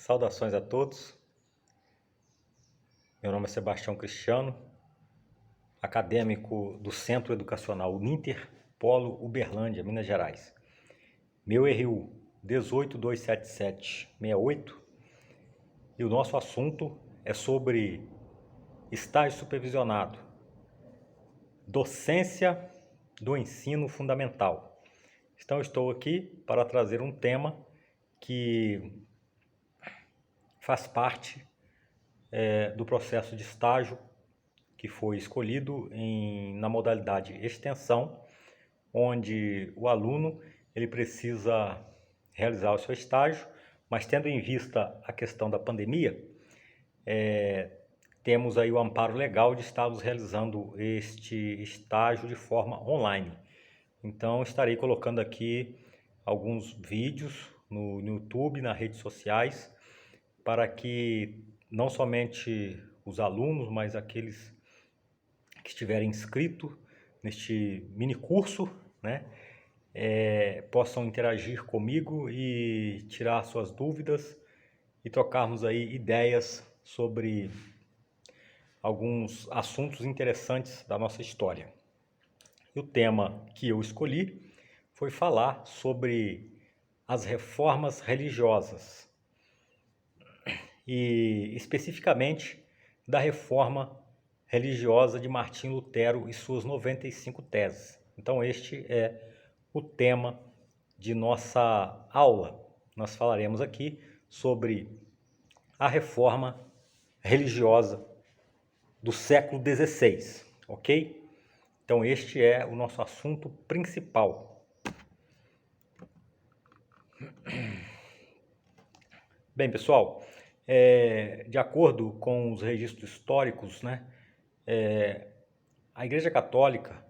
Saudações a todos. Meu nome é Sebastião Cristiano, acadêmico do Centro Educacional Uninter, Polo Uberlândia, Minas Gerais. Meu RU 1827768 e o nosso assunto é sobre estágio supervisionado, docência do ensino fundamental. Então estou aqui para trazer um tema que faz parte do processo de estágio que foi escolhido na modalidade extensão, onde o aluno ele precisa realizar o seu estágio, mas tendo em vista a questão da pandemia, temos aí o amparo legal de estarmos realizando este estágio de forma online. Então estarei colocando aqui alguns vídeos no YouTube, nas redes sociais, para que não somente os alunos, mas aqueles que estiverem inscritos neste mini curso, né, possam interagir comigo e tirar suas dúvidas e trocarmos aí ideias sobre alguns assuntos interessantes da nossa história. E o tema que eu escolhi foi falar sobre as reformas religiosas e especificamente da reforma religiosa de Martim Lutero e suas 95 teses. Então este é o tema de nossa aula. Nós falaremos aqui sobre a reforma religiosa do século XVI, ok? Então este é o nosso assunto principal. Bem, pessoal, de acordo com os registros históricos, né, a Igreja Católica,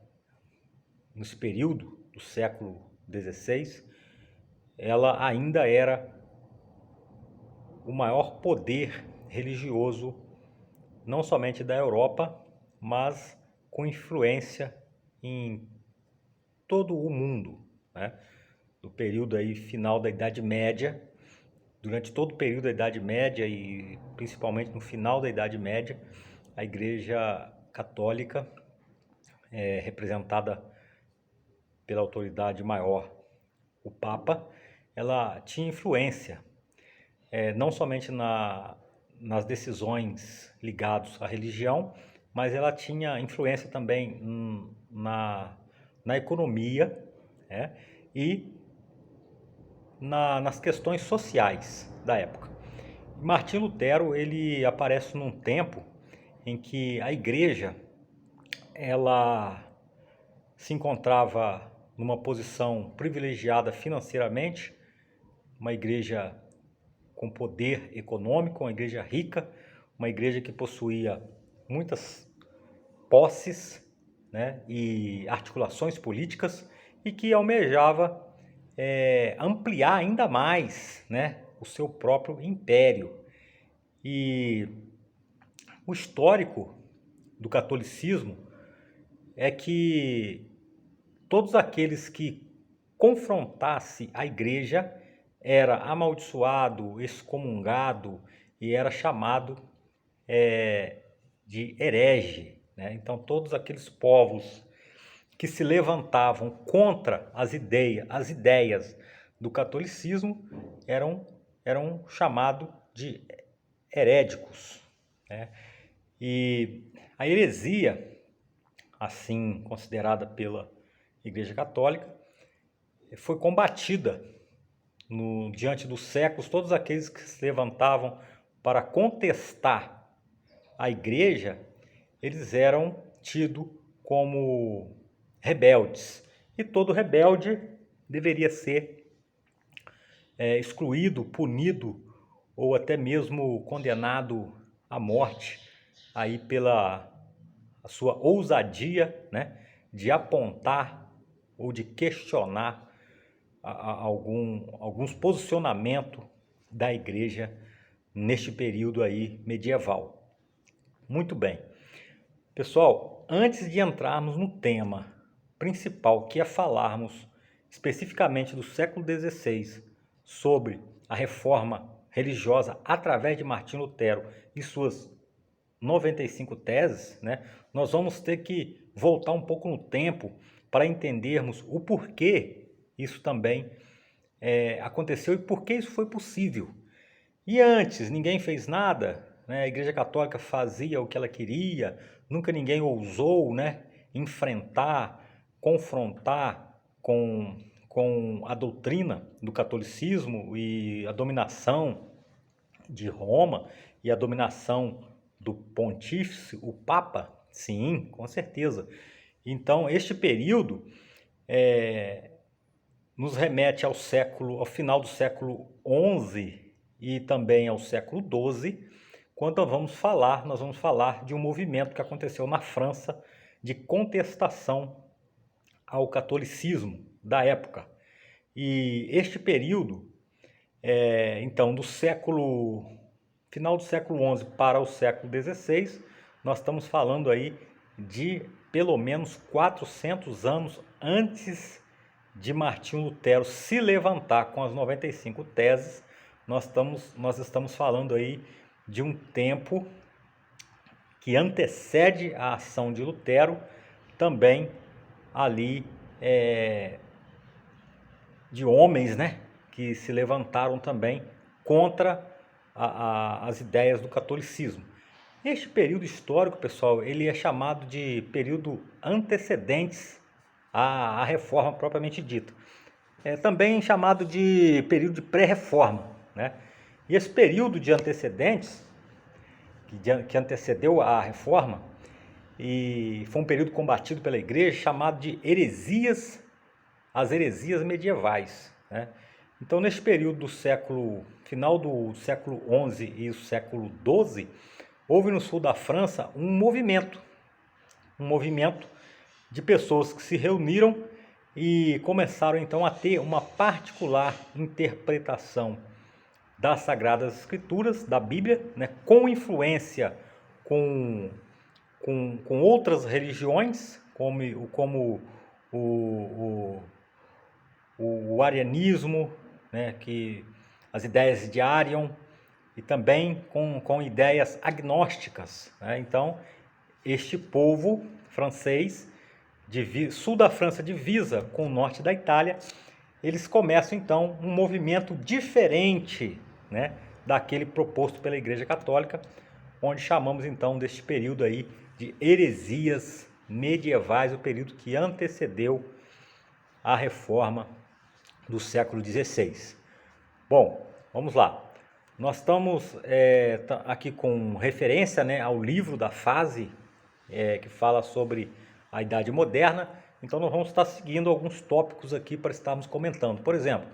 nesse período do século XVI, ela ainda era o maior poder religioso, não somente da Europa, mas com influência em todo o mundo, né? Do período aí final da Idade Média, durante todo o período da Idade Média e principalmente no final da Idade Média, a Igreja Católica, representada pela autoridade maior, o Papa, ela tinha influência, não somente nas decisões ligadas à religião, mas ela tinha influência também na economia, e nas questões sociais da época. Martim Lutero ele aparece num tempo em que a igreja ela se encontrava numa posição privilegiada financeiramente, uma igreja com poder econômico, uma igreja rica, uma igreja que possuía muitas posses, né, e articulações políticas e que almejava ampliar ainda mais, né, o seu próprio império. E o histórico do catolicismo é que todos aqueles que confrontassem a igreja era amaldiçoado, excomungado e era chamado de herege, né? Então todos aqueles povos que se levantavam contra as ideias do catolicismo eram chamados de heréticos, né? E a heresia, assim considerada pela Igreja Católica, foi combatida diante dos séculos. Todos aqueles que se levantavam para contestar a Igreja, eles eram tidos como rebeldes. E todo rebelde deveria ser excluído, punido ou até mesmo condenado à morte aí pela a sua ousadia, né, de apontar ou de questionar alguns posicionamentos da igreja neste período aí medieval. Muito bem. Pessoal, antes de entrarmos no tema principal, que é falarmos especificamente do século XVI, sobre a reforma religiosa através de Martinho Lutero e suas 95 teses, né, nós vamos ter que voltar um pouco no tempo para entendermos o porquê isso também aconteceu e por que isso foi possível. E antes, ninguém fez nada, né? A Igreja Católica fazia o que ela queria, nunca ninguém ousou, né, enfrentar, confrontar com a doutrina do catolicismo e a dominação de Roma e a dominação do pontífice, o Papa. Sim, com certeza. Então, este período nos remete ao final do século XI e também ao século XII, quando nós vamos falar de um movimento que aconteceu na França de contestação ao catolicismo da época. E este período, então, final do século XI para o século XVI, nós estamos falando aí de pelo menos 400 anos antes de Martinho Lutero se levantar com as 95 teses. Nós estamos falando aí de um tempo que antecede a ação de Lutero, também ali de homens, né, que se levantaram também contra as ideias do catolicismo. Este período histórico, pessoal, ele é chamado de período antecedentes à reforma propriamente dita. É também chamado de período de pré-reforma, né? E esse período de antecedentes, que antecedeu a reforma, e foi um período combatido pela igreja, chamado de as heresias medievais, né? Então, nesse período final do século XI e o século XII, houve no sul da França um movimento de pessoas que se reuniram e começaram então a ter uma particular interpretação das Sagradas Escrituras, da Bíblia, né, com influência com outras religiões, como o arianismo, né, que as ideias de Arion, e também com ideias agnósticas, né? Então, este povo francês, sul da França, divisa com o norte da Itália, eles começam então um movimento diferente, né, daquele proposto pela Igreja Católica, onde chamamos então deste período aí de heresias medievais, o período que antecedeu a reforma do século XVI. Bom, vamos lá. Nós estamos aqui com referência, né, ao livro da Fase, que fala sobre a Idade Moderna. Então nós vamos estar seguindo alguns tópicos aqui para estarmos comentando. Por exemplo,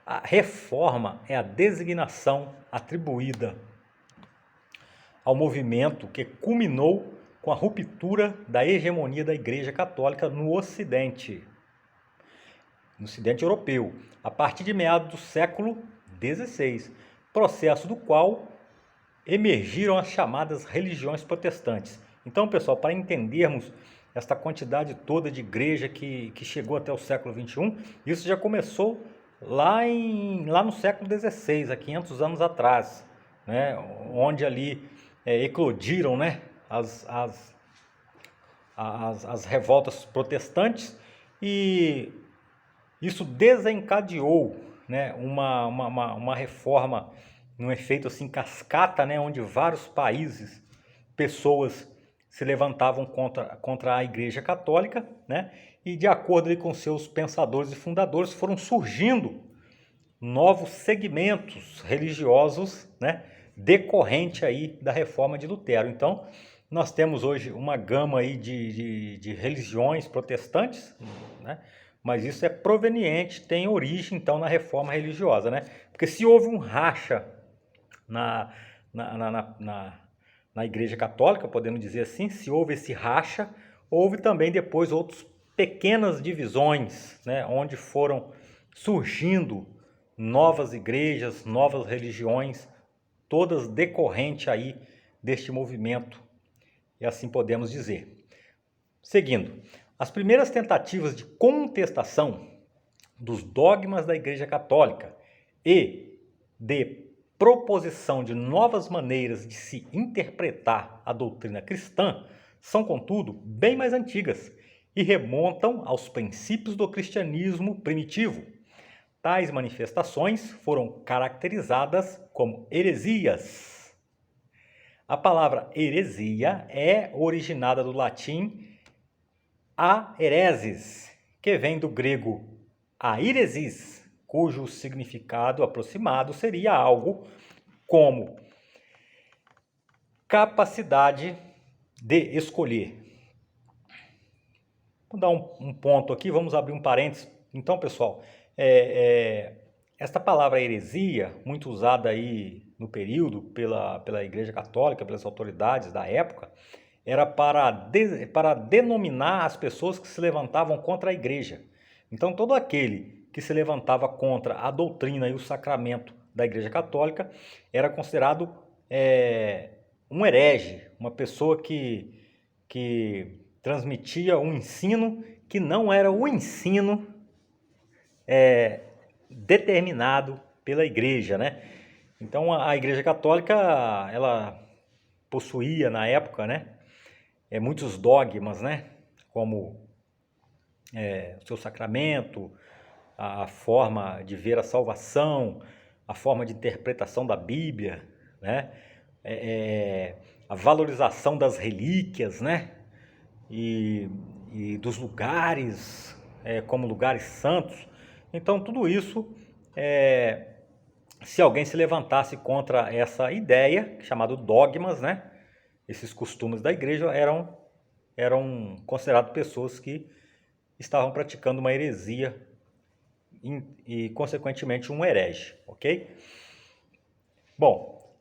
a reforma é a designação atribuída ao movimento que culminou com a ruptura da hegemonia da Igreja Católica no Ocidente europeu, a partir de meados do século XVI, processo do qual emergiram as chamadas religiões protestantes. Então, pessoal, para entendermos esta quantidade toda de igreja que chegou até o século XXI, isso já começou lá no século XVI, há 500 anos atrás, né, onde ali eclodiram, né, as revoltas protestantes, e isso desencadeou, né, uma reforma, um efeito assim cascata, né, onde vários países, pessoas se levantavam contra a Igreja Católica, né, e de acordo com seus pensadores e fundadores foram surgindo novos segmentos religiosos, né, decorrente aí da reforma de Lutero. Então, nós temos hoje uma gama aí de religiões protestantes, né, mas isso é proveniente, tem origem então na reforma religiosa, né? Porque se houve um racha na Igreja Católica, podemos dizer assim, se houve esse racha, houve também depois outras pequenas divisões, né? Onde foram surgindo novas igrejas, novas religiões, todas decorrentes aí deste movimento, e assim podemos dizer. Seguindo, as primeiras tentativas de contestação dos dogmas da Igreja Católica e de proposição de novas maneiras de se interpretar a doutrina cristã são, contudo, bem mais antigas e remontam aos princípios do cristianismo primitivo. Tais manifestações foram caracterizadas como heresias. A palavra heresia é originada do latim a hereses, que vem do grego airesis, cujo significado aproximado seria algo como capacidade de escolher. Vou dar um ponto aqui, vamos abrir um parênteses. Então, pessoal, esta palavra heresia, muito usada aí no período pela Igreja Católica, pelas autoridades da época, era para denominar as pessoas que se levantavam contra a Igreja. Então, todo aquele que se levantava contra a doutrina e o sacramento da Igreja Católica era considerado um herege, uma pessoa que transmitia um ensino que não era o ensino determinado pela Igreja, né? Então a Igreja Católica, ela possuía na época, né, muitos dogmas, né, como o seu sacramento, a forma de ver a salvação, a forma de interpretação da Bíblia, né, a valorização das relíquias, né, e dos lugares como lugares santos. Então tudo isso, se alguém se levantasse contra essa ideia, chamado dogmas, né, esses costumes da igreja eram considerados pessoas que estavam praticando uma heresia e consequentemente um herege, ok? Bom,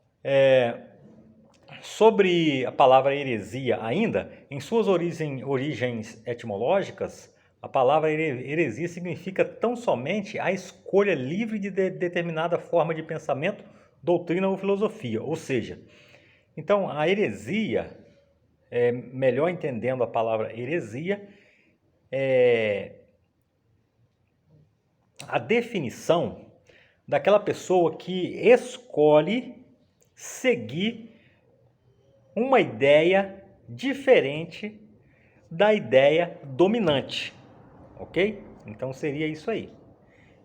sobre a palavra heresia ainda, em suas origens etimológicas, a palavra heresia significa tão somente a escolha livre de determinada forma de pensamento, doutrina ou filosofia. Ou seja, então a heresia, melhor entendendo a palavra heresia, a definição daquela pessoa que escolhe seguir uma ideia diferente da ideia dominante, ok? Então seria isso aí.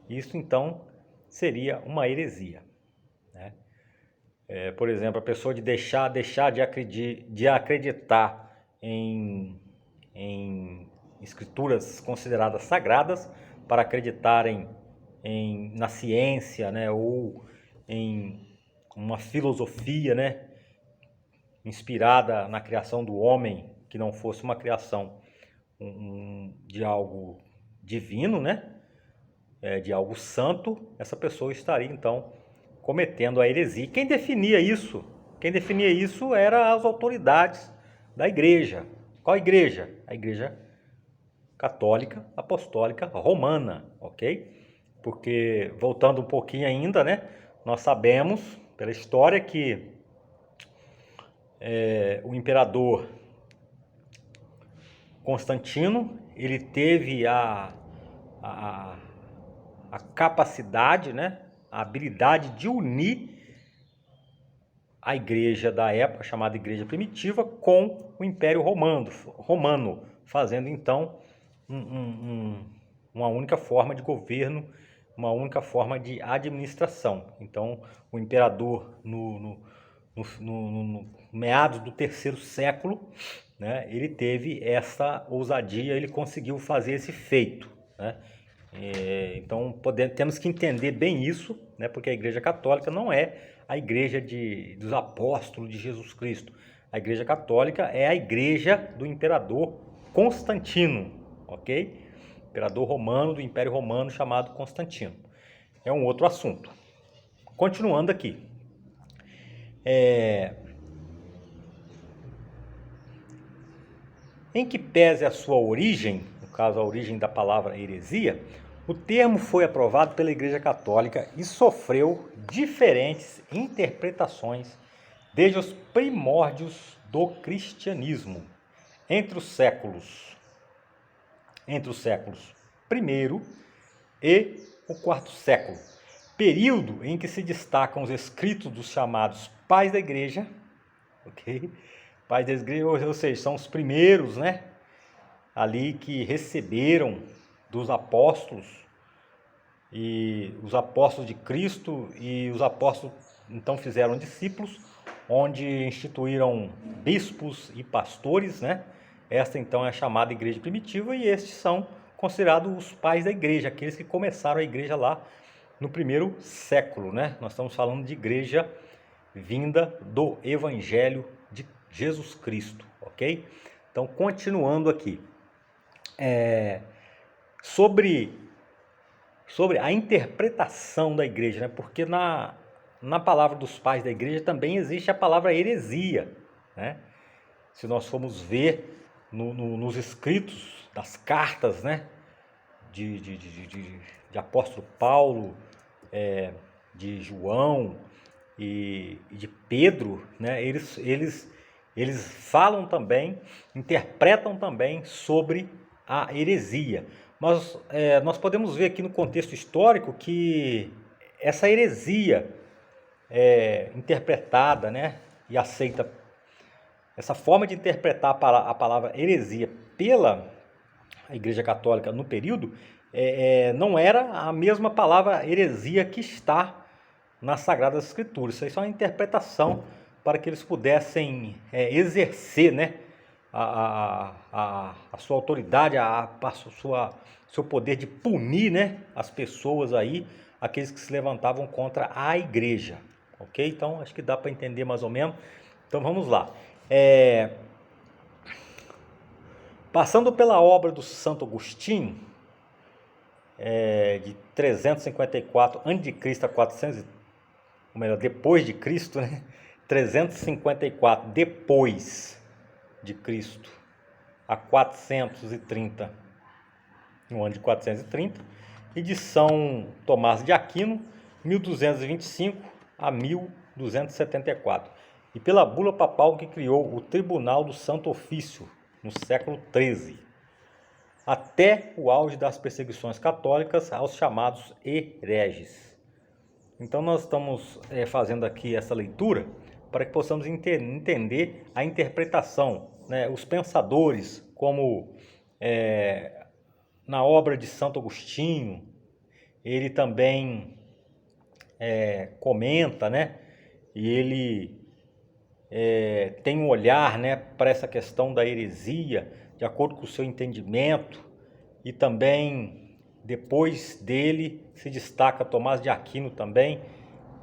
Isso então seria uma heresia, né? Por exemplo, a pessoa de deixar de acreditar em escrituras consideradas sagradas para acreditarem na ciência, né, ou em uma filosofia, né, inspirada na criação do homem, que não fosse uma criação de algo divino, né? De algo santo, essa pessoa estaria então cometendo a heresia. Quem definia isso? Quem definia isso eram as autoridades da igreja. Qual igreja? A Igreja Católica Apostólica Romana, ok? Porque, voltando um pouquinho ainda, né? Nós sabemos pela história que o imperador Constantino, ele teve a capacidade, né, a habilidade de unir a igreja da época, chamada Igreja Primitiva, com o Império Romano, fazendo então uma única forma de governo, uma única forma de administração. Então, o imperador, no meados do terceiro século, né, ele teve essa ousadia, ele conseguiu fazer esse feito, né? Então temos que entender bem isso, né, porque a Igreja Católica não é a igreja dos apóstolos de Jesus Cristo. A Igreja Católica é a igreja do imperador Constantino, ok? Imperador romano do Império Romano chamado Constantino. É um outro assunto. Continuando aqui. Em que pese a sua origem, no caso a origem da palavra heresia, o termo foi aprovado pela Igreja Católica e sofreu diferentes interpretações desde os primórdios do cristianismo. Entre os séculos I e o IV século, período em que se destacam os escritos dos chamados pais da igreja, ok? Pais da igreja, ou seja, são os primeiros, né, ali que receberam dos apóstolos, e os apóstolos de Cristo, e os apóstolos então fizeram discípulos, onde instituíram bispos e pastores, né? Esta então é a chamada igreja primitiva, e estes são considerados os pais da igreja, aqueles que começaram a igreja lá no primeiro século, né? Nós estamos falando de igreja vinda do Evangelho de Jesus Cristo, ok? Então, continuando aqui, sobre a interpretação da igreja, né? Porque na palavra dos pais da igreja também existe a palavra heresia, né? Se nós formos ver nos escritos das cartas, né, de apóstolo Paulo, de João e de Pedro, né, eles falam também, interpretam também sobre a heresia. Mas nós podemos ver aqui no contexto histórico que essa heresia interpretada, né, e aceita, essa forma de interpretar a palavra heresia pela Igreja Católica no período, não era a mesma palavra heresia que está nas Sagradas Escrituras. Isso aí é só uma interpretação para que eles pudessem exercer, né, a sua autoridade, seu poder de punir, né, as pessoas aí, aqueles que se levantavam contra a igreja, ok? Então acho que dá para entender mais ou menos. Então vamos lá. Passando pela obra do Santo Agostinho, de 354 a 400, ou melhor, depois de Cristo, né? 354 depois de Cristo a 430, no ano de 430, e de São Tomás de Aquino, 1225 a 1274, e pela bula papal que criou o Tribunal do Santo Ofício no século XIII, até o auge das perseguições católicas aos chamados hereges. Então nós estamos fazendo aqui essa leitura para que possamos entender a interpretação, né, os pensadores, como na obra de Santo Agostinho, ele também comenta, né, e ele tem um olhar, né, para essa questão da heresia, de acordo com o seu entendimento, e também depois dele se destaca Tomás de Aquino também,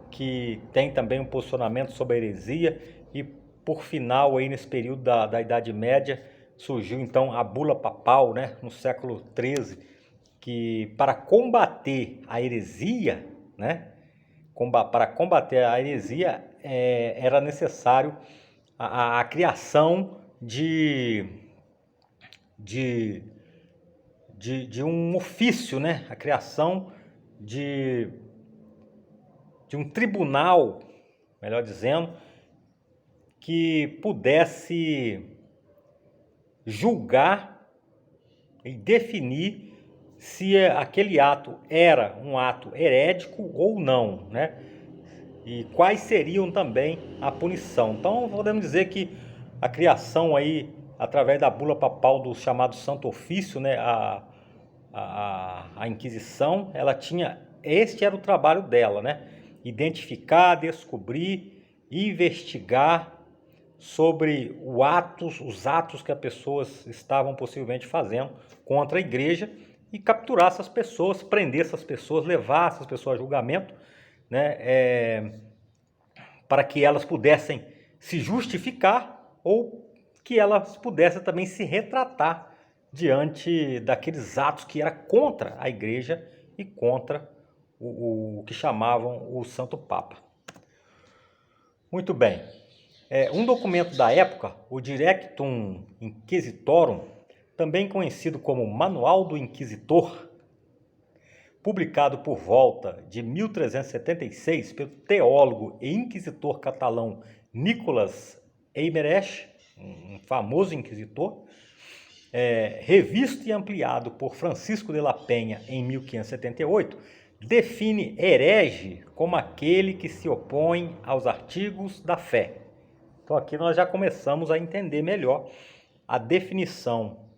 que tem também um posicionamento sobre a heresia, e por final aí nesse período da Idade Média surgiu então a bula papal, né, no século XIII, que para combater a heresia, né, para combater a heresia era necessário a criação de um ofício, né, a criação de um tribunal, melhor dizendo, que pudesse julgar e definir se aquele ato era um ato herético ou não, né? E quais seriam também a punição. Então, podemos dizer que a criação aí, através da bula papal do chamado Santo Ofício, né, a Inquisição, ela tinha, este era o trabalho dela, né? Identificar, descobrir, investigar sobre os atos que as pessoas estavam possivelmente fazendo contra a igreja, e capturar essas pessoas, prender essas pessoas, levar essas pessoas a julgamento, né, para que elas pudessem se justificar, ou que elas pudessem também se retratar diante daqueles atos que era contra a igreja e contra o que chamavam o Santo Papa. Muito bem. Um documento da época, o Directum Inquisitorum, também conhecido como Manual do Inquisitor, publicado por volta de 1376 pelo teólogo e inquisitor catalão Nicolas Eymerich, um famoso inquisitor, revisto e ampliado por Francisco de la Penha em 1578, define herege como aquele que se opõe aos artigos da fé. Então aqui nós já começamos a entender melhor a definição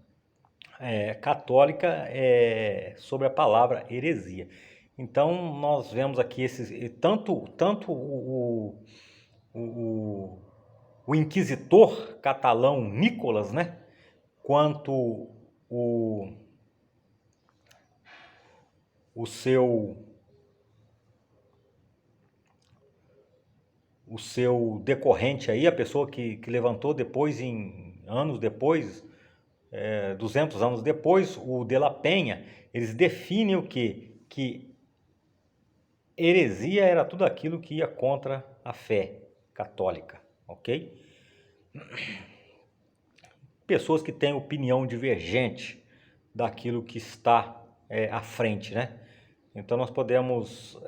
católica sobre a palavra heresia. Então nós vemos aqui tanto o inquisitor catalão Nicolas, né, quanto o seu decorrente aí, a pessoa que levantou depois, anos depois, 200 anos depois, o de la Penha, eles definem o quê? Que heresia era tudo aquilo que ia contra a fé católica, ok? Pessoas que têm opinião divergente daquilo que está à frente, né? Então nós podemos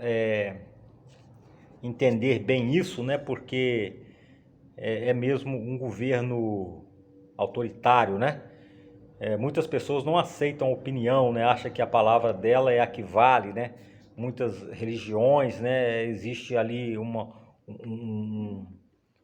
entender bem isso, né? Porque é mesmo um governo autoritário, né? Muitas pessoas não aceitam a opinião, né? Acham que a palavra dela é a que vale, né? Muitas religiões, né? Existe ali um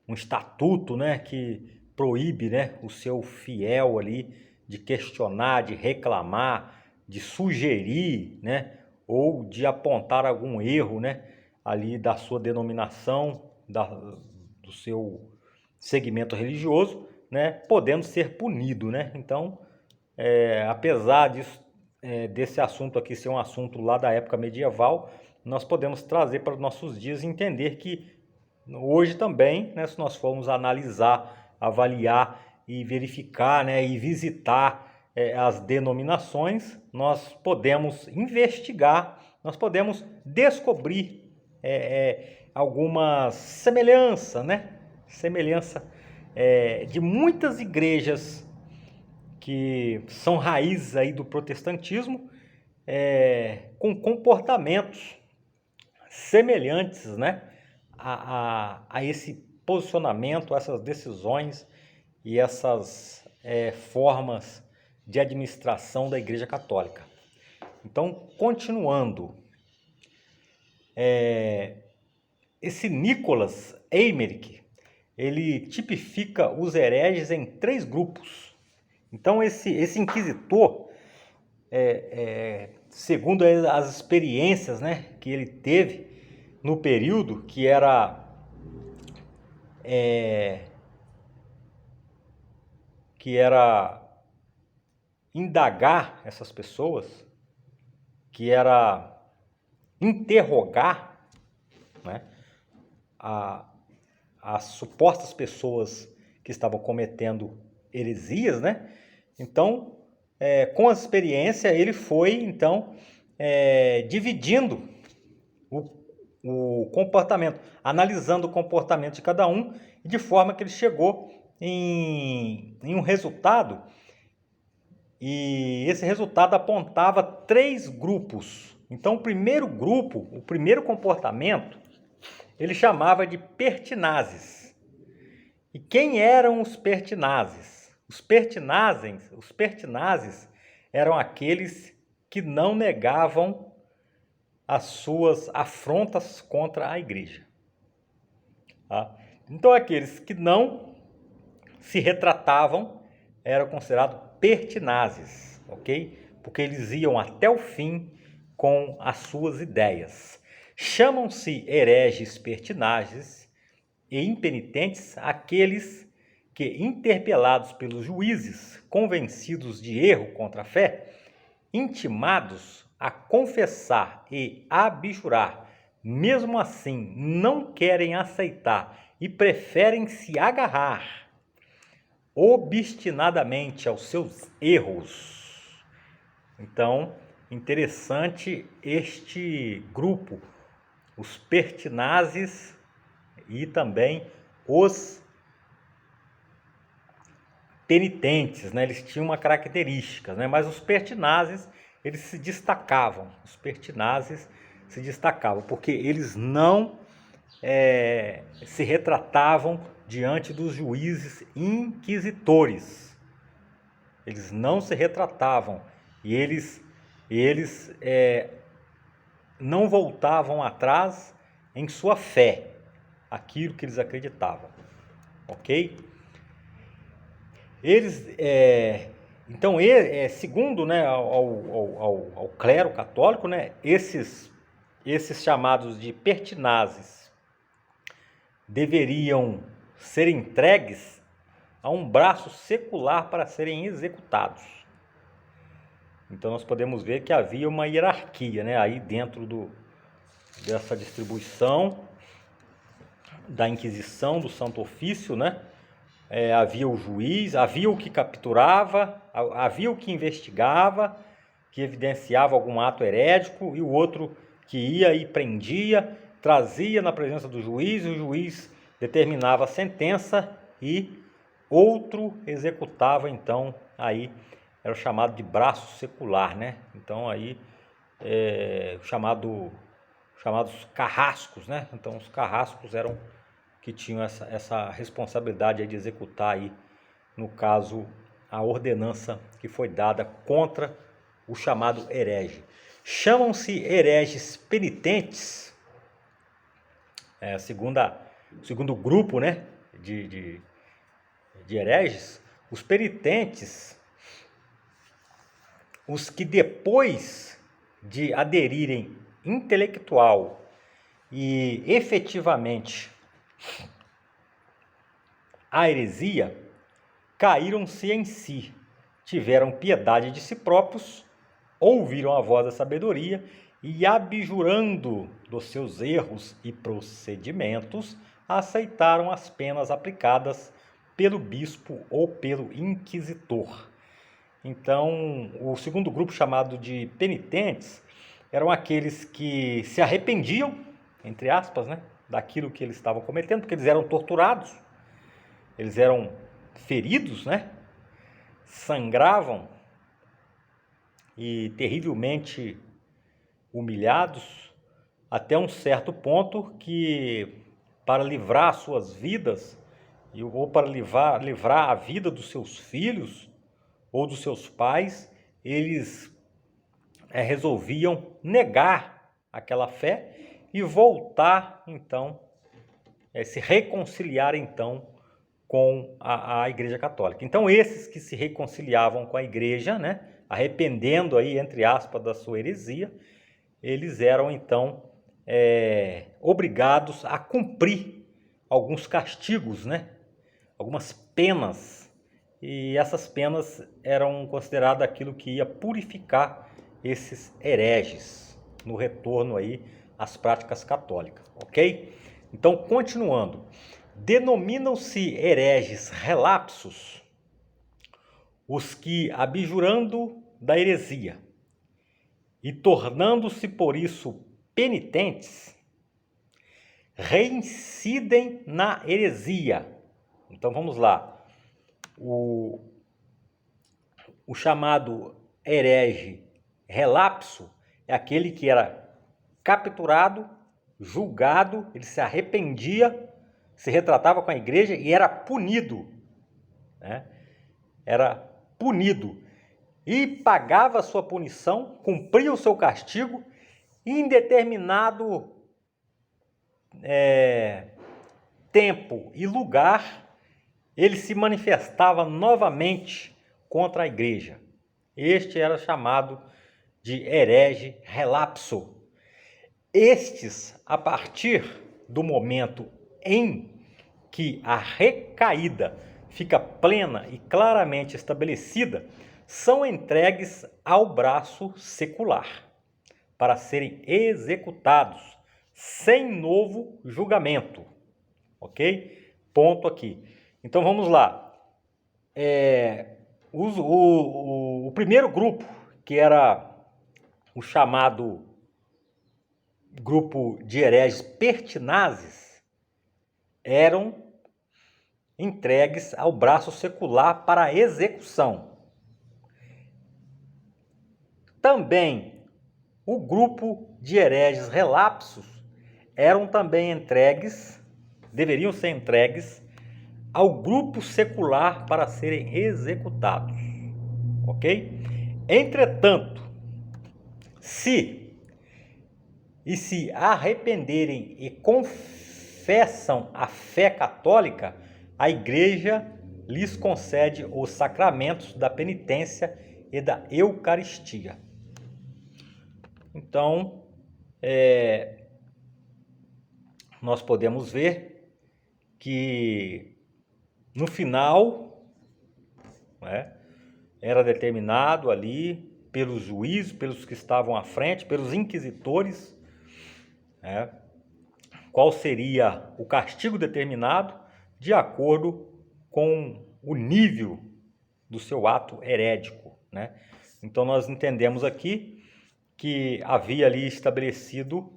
estatuto, né? Que proíbe, né? O seu fiel ali de questionar, de reclamar, de sugerir, né? Ou de apontar algum erro, né? Ali da sua denominação, do seu segmento religioso, né? Podendo ser punido, né? Então, apesar desse assunto aqui ser um assunto lá da época medieval, nós podemos trazer para os nossos dias e entender que hoje também, né, se nós formos analisar, avaliar e verificar, né, e visitar as denominações, nós podemos investigar, nós podemos descobrir algumas semelhanças, né? Semelhança de muitas igrejas que são raízes aí do protestantismo, com comportamentos semelhantes, né, a esse posicionamento, a essas decisões e essas formas de administração da Igreja Católica. Então, continuando, esse Nicolas Eymerich, ele tipifica os hereges em 3 grupos. Então, esse inquisitor, segundo as experiências, né, que ele teve no período, que era indagar essas pessoas, que era interrogar, né, as supostas pessoas que estavam cometendo heresias, né? Então, com a experiência, ele foi, então, dividindo o comportamento, analisando o comportamento de cada um, de forma que ele chegou em um resultado, e esse resultado apontava 3 grupos. Então, o primeiro grupo, o primeiro comportamento, ele chamava de pertinazes. E quem eram os pertinazes? Os pertinazes eram aqueles que não negavam as suas afrontas contra a igreja. Tá? Então, aqueles que não se retratavam eram considerados pertinazes, ok? Porque eles iam até o fim com as suas ideias. Chamam-se hereges pertinazes e impenitentes aqueles que, interpelados pelos juízes, convencidos de erro contra a fé, intimados a confessar e abjurar, mesmo assim não querem aceitar e preferem se agarrar obstinadamente aos seus erros. Então, interessante este grupo, os pertinazes e também os penitentes, né? Eles tinham uma característica, né? Mas os pertinazes, eles se destacavam. Os pertinazes se destacavam porque eles não se retratavam diante dos juízes inquisitores. Eles não se retratavam e eles não voltavam atrás em sua fé, aquilo que eles acreditavam, ok? Eles, então, segundo, né, ao clero católico, né, esses chamados de pertinazes deveriam ser entregues a um braço secular para serem executados. Então nós podemos ver que havia uma hierarquia, né, aí dentro dessa distribuição da Inquisição, do Santo Ofício, né? Havia o juiz, havia o que capturava, havia o que investigava, que evidenciava algum ato herético, e o outro que ia e prendia, trazia na presença do juiz, o juiz determinava a sentença e outro executava. Então aí era o chamado de braço secular, né? Então aí chamados carrascos, né? Então os carrascos eram que tinham essa responsabilidade de executar aí, no caso, a ordenança que foi dada contra o chamado herege. Chamam-se hereges penitentes, segundo grupo, né, de hereges, os penitentes, os que depois de aderirem intelectual e efetivamente a heresia, caíram-se em si, tiveram piedade de si próprios, ouviram a voz da sabedoria e, abjurando dos seus erros e procedimentos, aceitaram as penas aplicadas pelo bispo ou pelo inquisitor. Então, o segundo grupo, chamado de penitentes, eram aqueles que se arrependiam, entre aspas, né, daquilo que eles estavam cometendo, porque eles eram torturados, eles eram feridos, né, sangravam e terrivelmente humilhados, até um certo ponto que, para livrar suas vidas, ou para livrar a vida dos seus filhos ou dos seus pais, eles resolviam negar aquela fé e voltar, então, se reconciliar, então, com a Igreja Católica. Então, esses que se reconciliavam com a Igreja, né, arrependendo aí, entre aspas, da sua heresia, eles eram, então, obrigados a cumprir alguns castigos, né, algumas penas, e essas penas eram consideradas aquilo que ia purificar esses hereges no retorno aí às práticas católicas, ok? Então, continuando, denominam-se hereges relapsos os que, abjurando da heresia e tornando-se por isso penitentes, reincidem na heresia. Então vamos lá, o chamado herege relapso é aquele que era capturado, julgado, ele se arrependia, se retratava com a igreja e era punido, né? Era punido e pagava a sua punição, cumpria o seu castigo, e em determinado tempo e lugar ele se manifestava novamente contra a igreja. Este era chamado de herege relapso. Estes, a partir do momento em que a recaída fica plena e claramente estabelecida, são entregues ao braço secular para serem executados sem novo julgamento, ok? Ponto aqui. Então vamos lá. O primeiro grupo, que era o chamado grupo de hereges pertinazes, eram entregues ao braço secular para execução. Também o grupo de hereges relapsos eram também deveriam ser entregues ao grupo secular para serem executados, ok? Entretanto, se e se arrependerem e confessam a fé católica, a Igreja lhes concede os sacramentos da penitência e da Eucaristia. Então, nós podemos ver que no final, né, era determinado ali pelos juízes, pelos que estavam à frente, pelos inquisitores, né, qual seria o castigo determinado de acordo com o nível do seu ato herético, né? Então nós entendemos aqui que havia ali estabelecido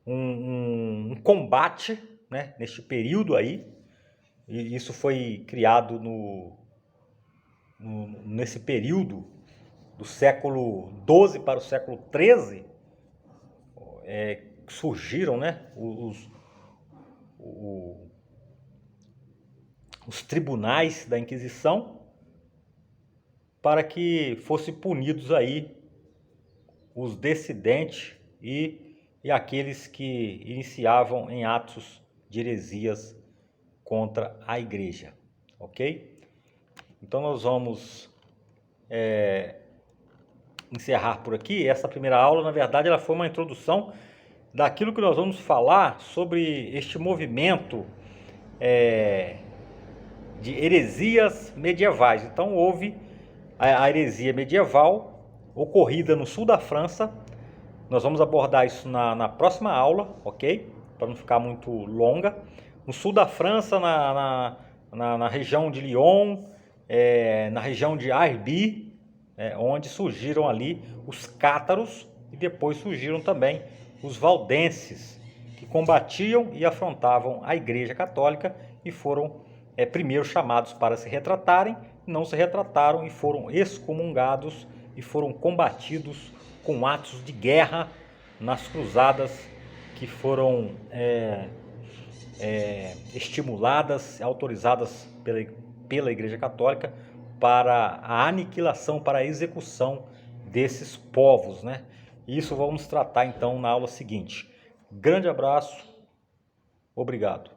um combate, né, neste período aí, e isso foi criado nesse período do século XII para o século XIII, surgiram, né, os tribunais da Inquisição para que fossem punidos aí os dissidentes e aqueles que iniciavam em atos de heresias contra a Igreja, ok? Então nós vamos encerrar por aqui. Essa primeira aula, na verdade, ela foi uma introdução daquilo que nós vamos falar sobre este movimento de heresias medievais. Então houve a heresia medieval ocorrida no sul da França. Nós vamos abordar isso na próxima aula, ok? Para não ficar muito longa. No sul da França, na região de Lyon, na região de Albi, onde surgiram ali os cátaros e depois surgiram também os valdenses, que combatiam e afrontavam a Igreja Católica e foram primeiro chamados para se retratarem, não se retrataram e foram excomungados e foram combatidos com atos de guerra nas cruzadas que foram estimuladas, autorizadas pela Igreja Católica para a aniquilação, para a execução desses povos, né? Isso vamos tratar então na aula seguinte. Grande abraço, obrigado.